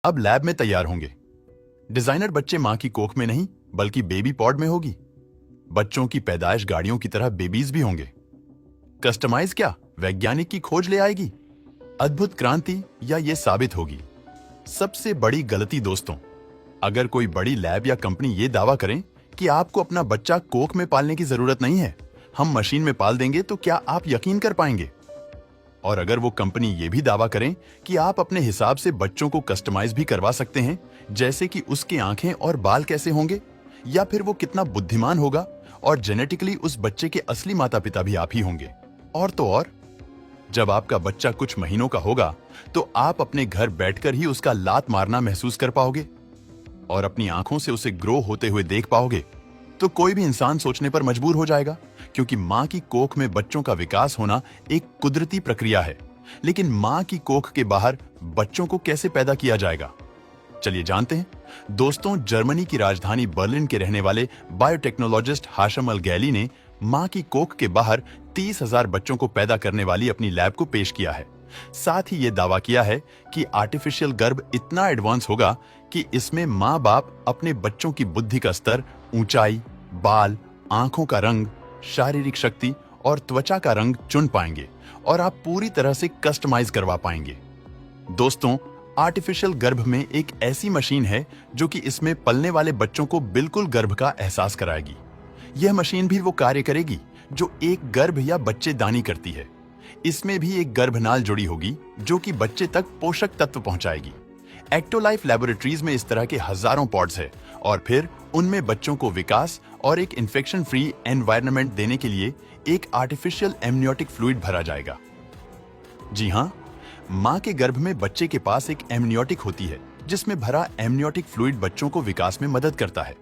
अब लैब में तैयार होंगे। डिजाइनर बच्चे मां की कोख में नहीं बल्कि बेबी पॉड में होगी। बच्चों की पैदाइश गाड़ियों की तरह बेबीज भी होंगे। कस्टमाइज क्या वैज्ञानिक की खोज ले आएगी? अद्भुत क्रांति या ये साबित होगी? सबसे बड़ी गलती दोस्तों, अगर कोई बड़ी लैब या कंपनी ये दावा करें कि आपको अपना बच्चा कोख में पालने की जरूरत नहीं है, हम मशीन में पाल देंगे, तो क्या आप यकीन कर पाएंगे? और अगर वो कंपनी ये भी दावा करें कि आप अपने हिसाब से बच्चों को कस्टमाइज भी करवा सकते हैं, जैसे कि उसकी आंखें और बाल कैसे होंगे, या फिर वो कितना बुद्धिमान होगा, और जेनेटिकली उस बच्चे के असली माता पिता भी आप ही होंगे। और तो और, जब आपका बच्चा कुछ महीनों का होगा तो आप अपने घर बैठकर ही उसका लात मारना महसूस कर पाओगे और अपनी आंखों से उसे ग्रो होते हुए देख पाओगे। तो कोई भी इंसान सोचने पर मजबूर हो जाएगा, क्योंकि मां की कोख में बच्चों का विकास होना एक कुदरती प्रक्रिया है। लेकिन मां की कोख के बाहर बच्चों को कैसे पैदा किया जाएगा? चलिए जानते हैं। दोस्तों, जर्मनी की राजधानी बर्लिन के रहने वाले बायोटेक्नोलॉजिस्ट हाशम अल गैली ने मां की कोख के बाहर 30,000 बच्चों को पैदा करने वाली अपनी लैब को पेश किया है। साथ ही ये दावा किया है कि आर्टिफिशियल गर्भ इतना एडवांस होगा कि इसमें माँ बाप अपने बच्चों की बुद्धि का स्तर, ऊंचाई, बाल, आंखों का रंग, शारीरिक शक्ति और त्वचा का रंग चुन पाएंगे और आप पूरी तरह से कस्टमाइज करवा पाएंगे। दोस्तों, आर्टिफिशियल गर्भ में एक ऐसी मशीन है जो कि इसमें पलने वाले बच्चों को बिल्कुल गर्भ का एहसास कराएगी। यह मशीन भी वो कार्य करेगी जो एक गर्भ या बच्चेदानी करती है। इसमें भी एक गर्भनाल जुड़ी होगी जो कि बच्चे तक पोषक तत्व पहुंचाएगी। एक्टोलाइफ लैबोरेटरीज में इस तरह के हजारों पॉड्स है और फिर उनमें बच्चों को विकास और एक इन्फेक्शन फ्री एनवायरनमेंट देने के लिए एक आर्टिफिशियल एमनियोटिक फ्लूइड भरा जाएगा। जी हाँ, मां के गर्भ में बच्चे के पास एक एमनियोटिक होती है जिसमें भरा एमनियोटिक फ्लूइड बच्चों को विकास में मदद करता है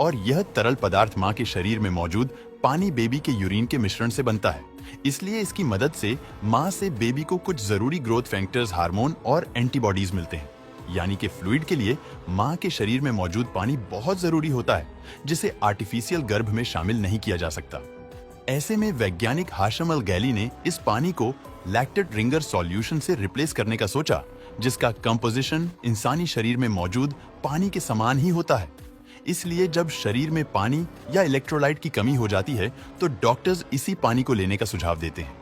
और यह तरल पदार्थ मां के शरीर में मौजूद पानी बेबी के यूरिन के मिश्रण से बनता है। इसलिए इसकी मदद से मां से बेबी को कुछ जरूरी ग्रोथ फैक्टर्स, हार्मोन और एंटीबॉडीज मिलते हैं। यानी कि फ्लूइड के लिए मां के शरीर में मौजूद पानी बहुत जरूरी होता है, जिसे आर्टिफिशियल गर्भ में शामिल नहीं किया जा सकता। ऐसे में वैज्ञानिक हाशम अल गैली ने इस पानी को लैक्टेट रिंगर सॉल्यूशन से रिप्लेस करने का सोचा, जिसका कंपोजिशन इंसानी शरीर में मौजूद पानी के समान ही होता है। इसलिए जब शरीर में पानी या इलेक्ट्रोलाइट की कमी हो जाती है तो डॉक्टर्स इसी पानी को लेने का सुझाव देते हैं।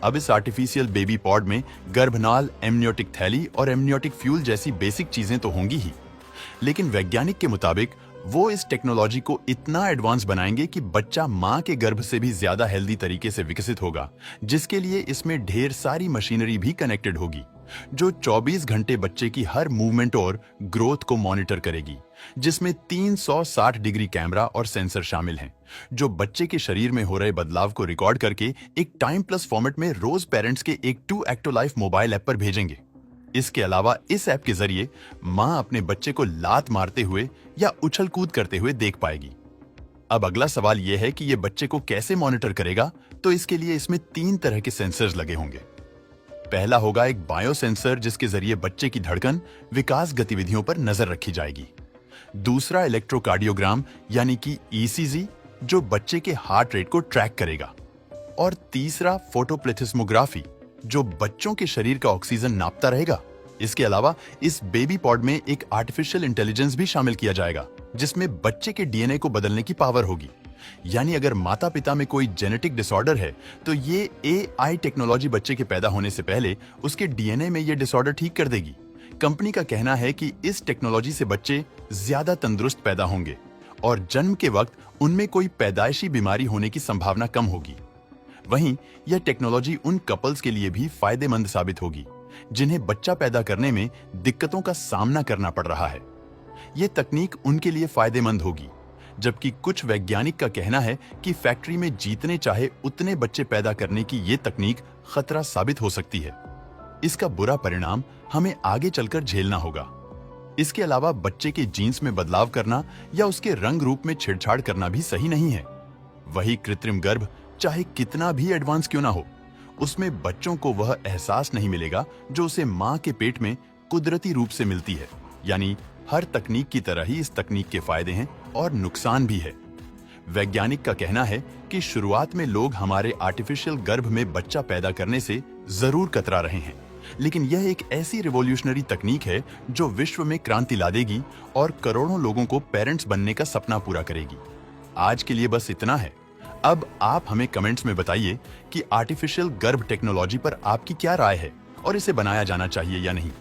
अब इस आर्टिफिशियल बेबी पॉड में गर्भनाल, एमनियोटिक थैली और एमनियोटिक फ्यूल जैसी बेसिक चीजें तो होंगी ही, लेकिन वैज्ञानिक के मुताबिक वो इस टेक्नोलॉजी को इतना एडवांस बनाएंगे कि बच्चा मां के गर्भ से भी ज्यादा हेल्दी तरीके से विकसित होगा, जिसके लिए इसमें ढेर सारी मशीनरी भी कनेक्टेड होगी जो 24 घंटे बच्चे की हर मूवमेंट और ग्रोथ को मॉनिटर करेगी, जिसमें 360 डिग्री कैमरा और सेंसर शामिल हैं, जो बच्चे के शरीर में हो रहे बदलाव को रिकॉर्ड करके एक टाइम प्लस फॉर्मेट में रोज पेरेंट्स के एक 2 एक्टोलाइफ मोबाइल ऐप पर भेजेंगे। इसके अलावा इस ऐप के जरिए मां अपने बच्चे को लात मारते हुए या उछल कूद करते हुए देख पाएगी। अब अगला सवाल यह है कि यह बच्चे को कैसे मॉनिटर करेगा, तो इसके लिए इसमें 3 तरह के सेंसर्स लगे होंगे। पहला होगा एक बायो सेंसर, जिसके जरिए बच्चे की धड़कन, विकास गतिविधियों पर नजर रखी जाएगी। दूसरा इलेक्ट्रोकार्डियोग्राम यानी कि ईसीजी, जो बच्चे के हार्ट रेट को ट्रैक करेगा। और तीसरा फोटोप्लेथिस्मोग्राफी, जो बच्चों के शरीर का ऑक्सीजन नापता रहेगा। इसके अलावा इस बेबी पॉड में एक आर्टिफिशियल इंटेलिजेंस भी शामिल किया जाएगा, जिसमें बच्चे के डीएनए को बदलने की पावर होगी। यानी अगर माता पिता में कोई जेनेटिक डिसऑर्डर है तो ये एआई टेक्नोलॉजी बच्चे के पैदा होने से पहले उसके डीएनए में ये डिसऑर्डर ठीक कर देगी। कंपनी का कहना है कि इस टेक्नोलॉजी से बच्चे ज्यादा तंदुरुस्त पैदा होंगे और जन्म के वक्त उनमें कोई पैदाइशी बीमारी होने की संभावना कम होगी। वहीं यह टेक्नोलॉजी उन कपल्स के लिए भी फायदेमंद साबित होगी जिन्हें बच्चा पैदा करने में दिक्कतों का सामना करना पड़ रहा है। यह तकनीक उनके लिए फायदेमंद होगी, जबकि कुछ वैज्ञानिक का कहना है कि फैक्ट्री में जीतने चाहे उतने बच्चे पैदा करने की यह तकनीक खतरा साबित हो सकती है। इसका बुरा परिणाम हमें आगे चलकर झेलना होगा। इसके अलावा बच्चे के जीन्स में बदलाव करना या उसके रंग रूप में छेड़छाड़ करना भी सही नहीं है। वही कृत्रिम गर्भ चाहे कितना भी एडवांस क्यों ना हो, उसमें बच्चों को वह एहसास नहीं मिलेगा जो उसे मां के पेट में कुदरती रूप से मिलती है। यानी हर तकनीक की तरह ही इस तकनीक के फायदे हैं और नुकसान भी है। वैज्ञानिक का कहना है कि शुरुआत में लोग हमारे आर्टिफिशियल गर्भ में बच्चा पैदा करने से जरूर कतरा रहे हैं, लेकिन यह एक ऐसी रिवॉल्यूशनरी तकनीक है जो विश्व में क्रांति ला देगी और करोड़ों लोगों को पेरेंट्स बनने का सपना पूरा करेगी। आज के लिए बस इतना है। अब आप हमें कमेंट्स में बताइए कि आर्टिफिशियल गर्भ टेक्नोलॉजी पर आपकी क्या राय है और इसे बनाया जाना चाहिए या नहीं।